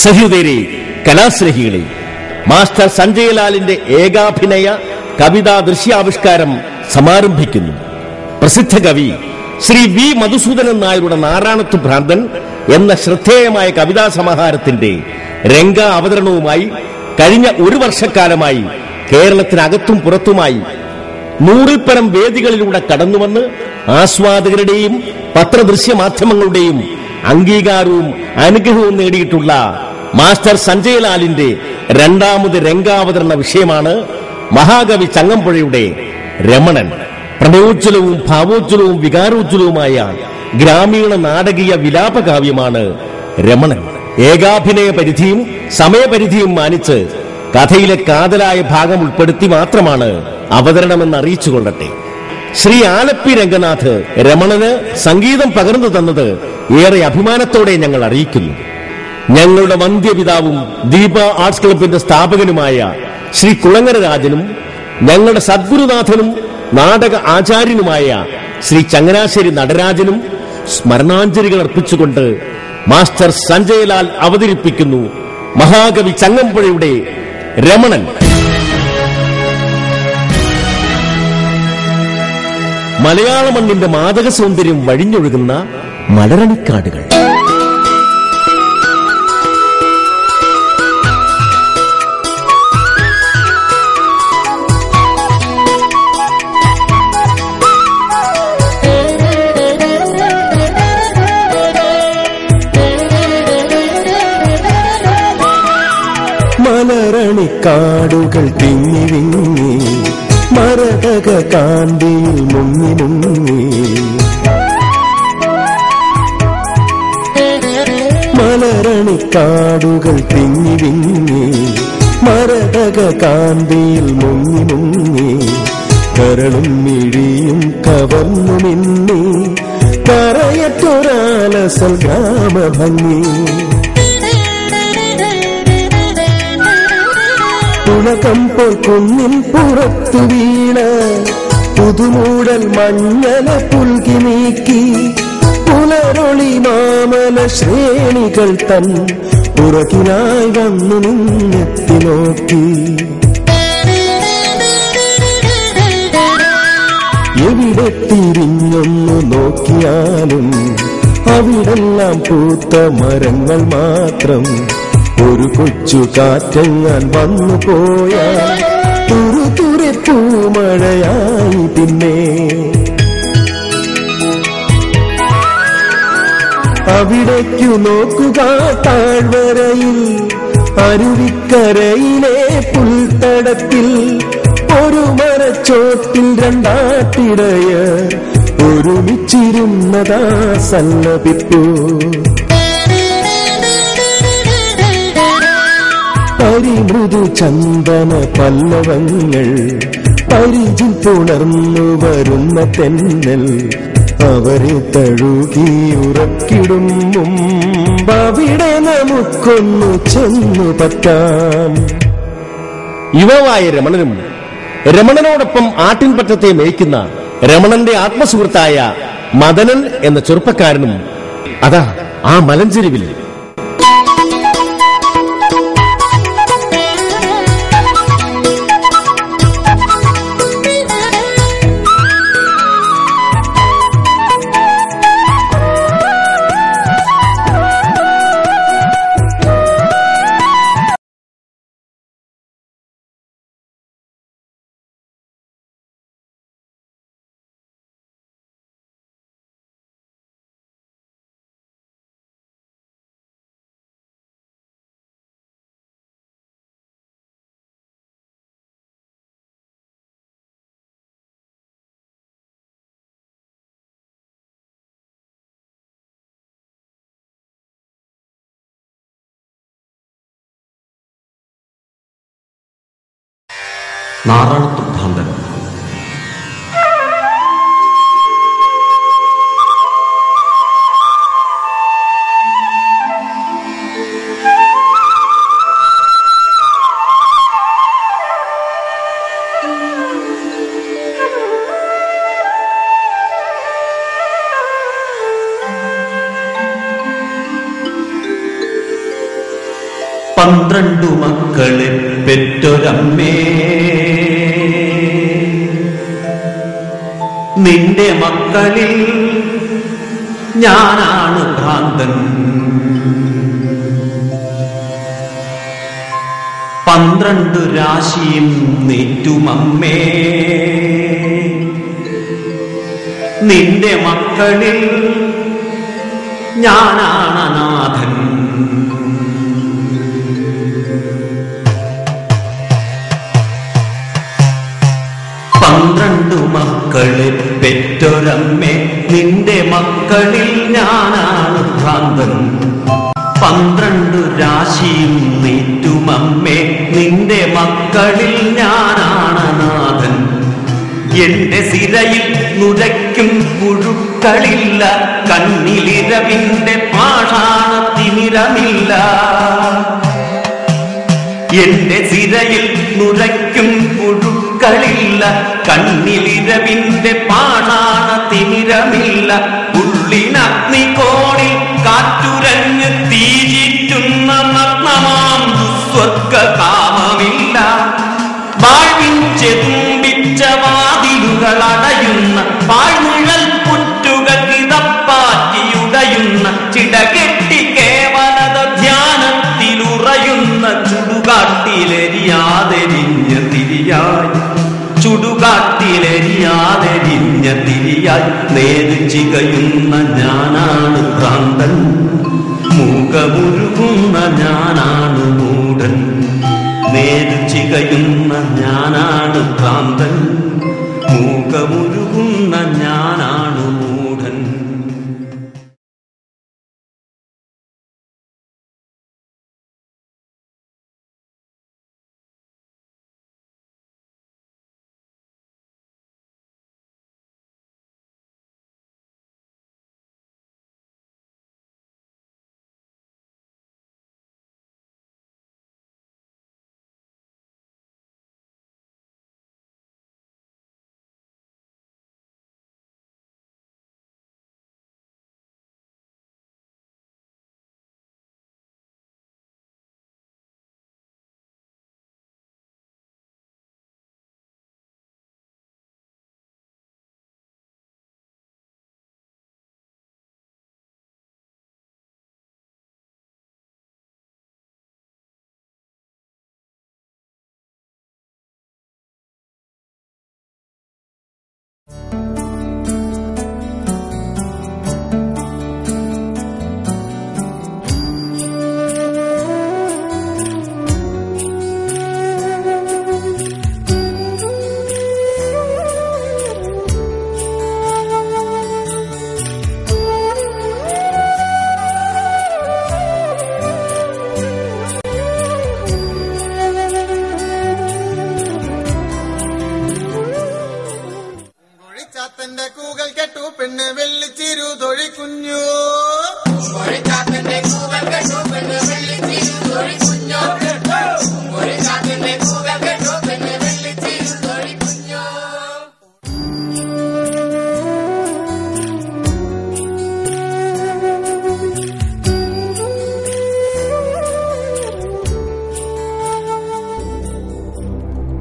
സഹൃദയരെ, കലാസ്നേഹികളെ, master Sanjay ലാലിന്റെ ഏകാഭിനയ കവിതാ ദൃശ്യാവിഷ്കാരം സമാരംഭിക്കുന്നു. പ്രസിദ്ധ കവി ശ്രീ വി മധുസൂദനൻ നായരുടെ നാരായണത്വ ഭ്രാന്തൻ എന്ന ശ്രദ്ധേയമായ കവിതാ സമാഹാരത്തിന്റെ രംഗ അവതരണവുമായി കഴിഞ്ഞ ഒരു വർഷക്കാലമായി കേരളത്തിനകത്തും പുറത്തുമായി 100-ൽ-പരം വേദികളിലൂടെ കടന്നുവന്ന് ആസ്വാദകരുടെയും പത്രദൃശ്യ മാധ്യമങ്ങളുടെയും അംഗീകാരവും അനുഗ്രഹവും നേടിയിട്ടുള്ള മാസ്റ്റർ സഞ്ജയ് ലാലിന്റെ രണ്ടാമത് രംഗാവതരണ വിഷയമാണ് മഹാകവി ചങ്ങമ്പുഴയുടെ രമണൻ. പ്രണയോജ്വലവും ഭാവോജ്വലവും വികാരോജ്വലവുമായ ഗ്രാമീണ നാടകീയ വിലാപകാവ്യമാണ് രമണൻ. ഏകാഭിനയ പരിധിയും സമയപരിധിയും മാനിച്ച് കഥയിലെ കാതലായ ഭാഗം ഉൾപ്പെടുത്തി മാത്രമാണ് അവതരണമെന്ന് അറിയിച്ചുകൊള്ളട്ടെ. ശ്രീ ആലപ്പി രംഗനാഥ് രമണന് സംഗീതം പകർന്നു തന്നത് ഏറെ അഭിമാനത്തോടെ ഞങ്ങൾ അറിയിക്കുന്നു. ഞങ്ങളുടെ വന്ധ്യപിതാവും ദീപ ആർട്സ് ക്ലബിന്റെ സ്ഥാപകനുമായ ശ്രീ കുളങ്ങര രാജനും ഞങ്ങളുടെ സദ്ഗുരുനാഥനും നാടക ആചാര്യനുമായ ശ്രീ ചങ്ങനാശ്ശേരി നടരാജനും സ്മരണാഞ്ജലികൾ അർപ്പിച്ചുകൊണ്ട് മാസ്റ്റർ സഞ്ജയ് ലാൽ അവതരിപ്പിക്കുന്നു മഹാകവി ചങ്ങമ്പുഴയുടെ രമണൻ. മലയാള മണ്ണിന്റെ മാദക സൗന്ദര്യം വഴിഞ്ഞൊഴുകുന്ന മലരണിക്കാടുകൾ. മലരണിക്കാടുകൾ തിങ്ങി വിങ്ങി മരതക കാന്തിയിൽ മുങ്ങി മുങ്ങി. മലരണിക്കാടുകൾ തിങ്ങി വിങ്ങി മരതക കാന്തിയിൽ മുങ്ങി മുങ്ങി. കരളും മിഴിയും കവർന്നു മിന്നി കരയറ്റൊരാലസൽ ഗ്രാമഭംഗി. പുളകം പോൽ കുന്നിൻ പുറത്തു വീണ പുതുമൂടൽ മഞ്ഞല പുൽകി നീക്കി. പുലരൊളി മാമല ശ്രേണികൾ തൻ പുറകിലായി വന്നു നിന്നെത്തി നോക്കി. എവിടെ തിരിഞ്ഞൊന്നു നോക്കിയാലും അവിടെല്ലാം പൂത്ത മരങ്ങൾ മാത്രം. ഒരു കൊച്ചു കാറ്റങ്ങാൻ വന്നു പോയ തുറുതുരെ പൂമഴയായി പിന്നെ. അവിടേക്കു നോക്കുക താഴ്വരയിൽ അരുവിക്കരയിലെ പുൽത്തടത്തിൽ. ഒരു മരച്ചോട്ടിൽ രണ്ടാട്ടിടയർ ഒരുമിച്ചിരുന്നതാ സല്ലപിപ്പു. പരിമൃദു ചന്ദന പല്ലവങ്ങൾ പരിചിൽ പുണർന്നു വരുന്ന തെന്നൽ. അവരെ തഴുകി ഉറക്കിടും മുമ്പ് അവിടെ നമുക്കൊന്നു ചെന്നു പറ്റാം. യുവാവായ രമണനും രമണനോടൊപ്പം ആട്ടിൻപറ്റത്തെ മേയ്ക്കുന്ന രമണന്റെ ആത്മസുഹൃത്തായ മദനൻ എന്ന ചെറുപ്പക്കാരനും അതാ ആ മലഞ്ചെരുവിൽ. നാരായണത്വ ഭ്രാന്തൻ. 12 മക്കളെ പെറ്റൊരമ്മേ, നിന്റെ മക്കളിൽ ഞാനാണ് ഭ്രാന്തൻ. 12 രാശിയും നീറ്റുമമ്മേ, നിന്റെ മക്കളിൽ ഞാനാണ് അനാഥൻ. മക്കളെ പെറ്റൊരമ്മേ, നിന്റെ മക്കളിൽ ഞാനാണ് ഭ്രാന്തൻ. 12 രാശിയും നീറ്റുമമ്മേ, നിന്റെ മക്കളിൽ ഞാനാണ് നാഥൻ. എന്റെ സിരയിൽ നുരയ്ക്കും പുഴുക്കളില്ല, കണ്ണിലിരവിന്റെ പാഷാണത്തിമിരമില്ല. എന്റെ സിരയിൽ നുരയ്ക്കും പുഴുക്കളില്ല, കണ്ണിലിരവിന്റെ പാഷാണത്തിമിരമില്ല. ഉള്ളിനഗ്നികോണിൽ കാറ്റുരഞ്ഞ് തീചിറ്റുന്ന നഗ്നമാം ദുസ്വർഗ കാമമില്ല. വാഴ്വിൻ ചെതുമ്പിച്ച വാതിലുകൾ അടയുന്ന പാഴ്നിഴൽ പുറ്റുകൾ കിതപ്പാറ്റിയുടയുന്ന ചിടകെട്ടി കേവലത ധ്യാനത്തിലുറയുന്ന ചുടുകാട്ടിലെരിയാതെരിഞ്ഞ തിരിയായി, ചുടുകാട്ടിലെരിയാതെരിഞ്ഞ തിരിയായി നേര് ചികയുന്ന ഞാനാണ് ഭ്രാന്തൻ. മൂകമുരുകുന്ന ഞാനാണ് മൂഢൻ, നേര് ചികയുന്ന ഞാനാണ് ഭ്രാന്തൻ. മൂകമുരുകുന്ന ഞാനാണ് മൂഢൻ.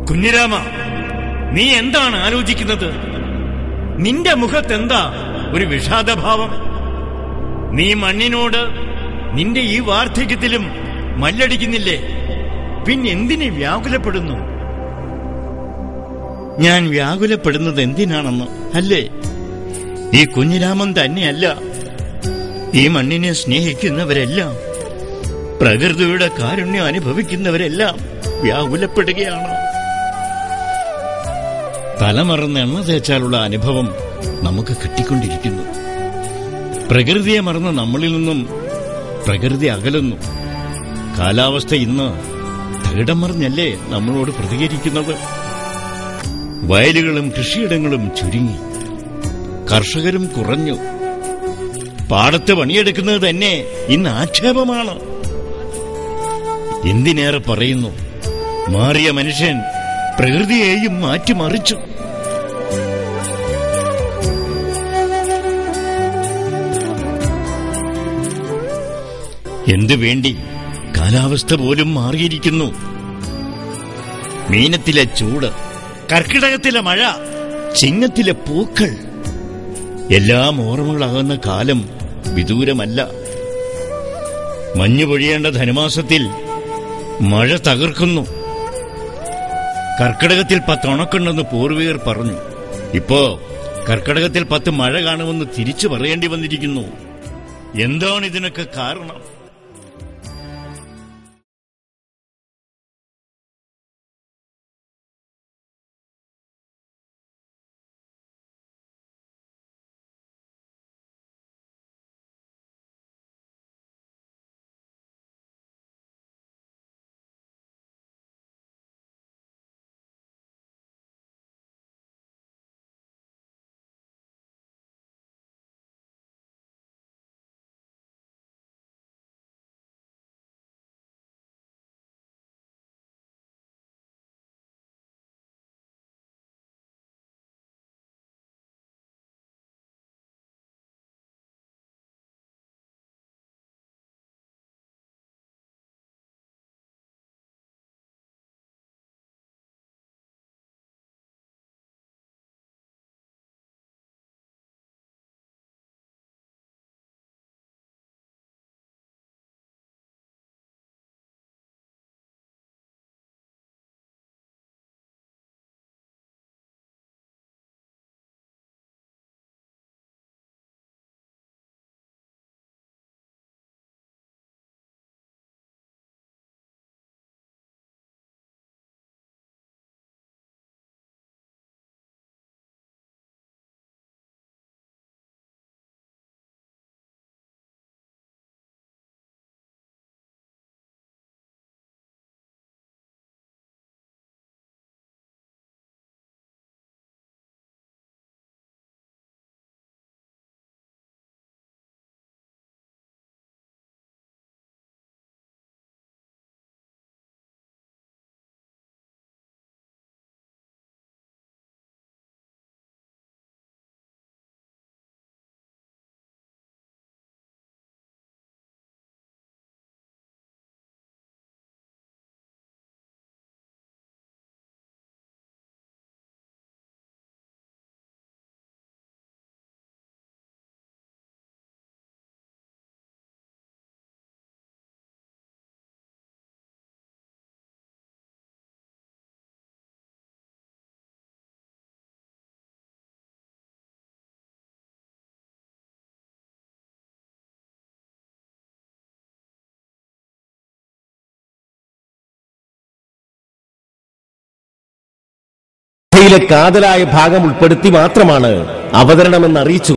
കുഞ്ഞിരാമ, നീ എന്താണ് ആലോചിക്കുന്നത്? നിന്റെ മുഖത്തെന്താ ഒരു വിഷാദഭാവം? നീ മണ്ണിനോട് നിന്റെ ഈ വാർദ്ധക്യത്തിലും മല്ലടിക്കുന്നില്ലേ? പിന്നെന്തിനെ വ്യാകുലപ്പെടുന്നു? ഞാൻ വ്യാകുലപ്പെടുന്നത് എന്തിനാണെന്ന് അല്ലേ? ഈ കുഞ്ഞിരാമൻ തന്നെയല്ല, ഈ മണ്ണിനെ സ്നേഹിക്കുന്നവരെല്ലാം, പ്രകൃതിയുടെ കാരുണ്യം അനുഭവിക്കുന്നവരെല്ലാം വ്യാകുലപ്പെടുകയാണ്. തലമറന്ന് എണ്ണ തേച്ചാലുള്ള അനുഭവം നമുക്ക് കിട്ടിക്കൊണ്ടിരിക്കുന്നു. പ്രകൃതിയെ മറന്ന് നമ്മളിൽ നിന്നും പ്രകൃതി അകലുന്നു. കാലാവസ്ഥ ഇന്ന് തകിടം മറിഞ്ഞല്ലേ നമ്മളോട് പ്രതികരിക്കുന്നത്? വയലുകളും കൃഷിയിടങ്ങളും ചുരുങ്ങി, കർഷകരും കുറഞ്ഞു. പാടത്ത് പണിയെടുക്കുന്നത് തന്നെ ഇന്ന് ആക്ഷേപമാണ്. എന്തിനേറെ പറയുന്നു, മാറിയ മനുഷ്യൻ പ്രകൃതിയെയും മാറ്റിമറിച്ചു. എന്തു വേണ്ടി കാലാവസ്ഥ പോലും മാറിയിരിക്കുന്നു. മീനത്തിലെ ചൂട്, കർക്കിടകത്തിലെ മഴ, ചിങ്ങത്തിലെ പൂക്കൾ, എല്ലാം ഓർമ്മകളാകുന്ന കാലം വിദൂരമല്ല. മഞ്ഞു പൊഴിയേണ്ട ധനുമാസത്തിൽ മഴ തകർക്കുന്നു. കർക്കിടകത്തിൽ 10 ഉണക്കുണ്ടെന്ന് പൂർവികർ പറഞ്ഞു. ഇപ്പോ കർക്കിടകത്തിൽ 10 മഴ കാണുമെന്ന് തിരിച്ചു പറയേണ്ടി വന്നിരിക്കുന്നു. എന്താണ് ഇതിനൊക്കെ കാരണം? കാതലായ ഭാഗം ഉൾപ്പെടുത്തി മാത്രമാണ് അവതരണമെന്ന് അറിയിച്ചു.